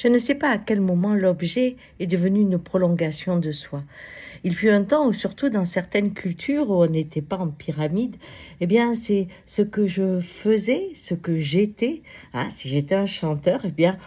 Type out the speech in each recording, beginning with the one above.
Je ne sais pas à quel moment l'objet est devenu une prolongation de soi. Il fut un temps où, surtout dans certaines cultures où on n'était pas en pyramide, eh bien, c'est ce que je faisais, ce que j'étais. Hein, si j'étais un chanteur, eh bien,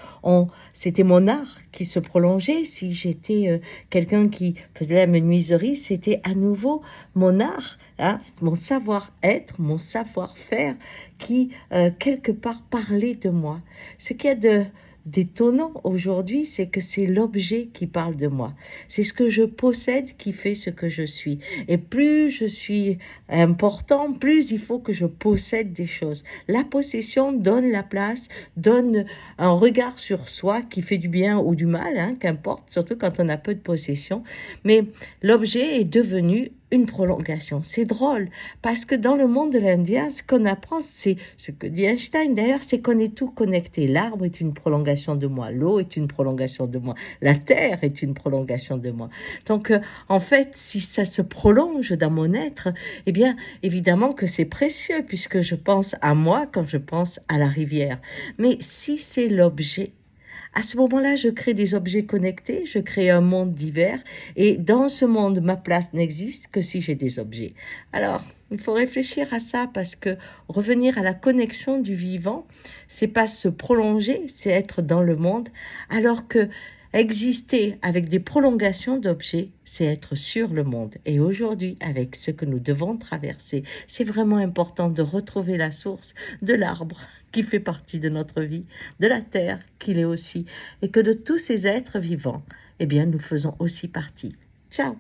c'était mon art qui se prolongeait. Si j'étais quelqu'un qui faisait la menuiserie, c'était à nouveau mon art, hein, mon savoir-être, mon savoir-faire qui, quelque part, parlait de moi. Ce qu'il y a d'étonnant aujourd'hui, c'est que c'est l'objet qui parle de moi. C'est ce que je possède qui fait ce que je suis. Et plus je suis important, plus il faut que je possède des choses. La possession donne la place, donne un regard sur soi qui fait du bien ou du mal, hein, qu'importe, surtout quand on a peu de possession. Mais l'objet est devenu une prolongation. C'est drôle, parce que dans le monde de l'Indien, ce qu'on apprend, c'est ce que dit Einstein d'ailleurs, c'est qu'on est tout connecté. L'arbre est une prolongation de moi, l'eau est une prolongation de moi, la terre est une prolongation de moi. Donc, en fait, si ça se prolonge dans mon être, eh bien, évidemment que c'est précieux, puisque je pense à moi quand je pense à la rivière. Mais si c'est l'objet, à ce moment-là, je crée des objets connectés, je crée un monde divers, et dans ce monde, ma place n'existe que si j'ai des objets. Alors, il faut réfléchir à ça parce que revenir à la connexion du vivant, c'est pas se prolonger, c'est être dans le monde, alors que exister avec des prolongations d'objets, c'est être sur le monde. Et aujourd'hui, avec ce que nous devons traverser, c'est vraiment important de retrouver la source de l'arbre qui fait partie de notre vie, de la terre qu'il est aussi, et que de tous ces êtres vivants, eh bien, nous faisons aussi partie. Ciao!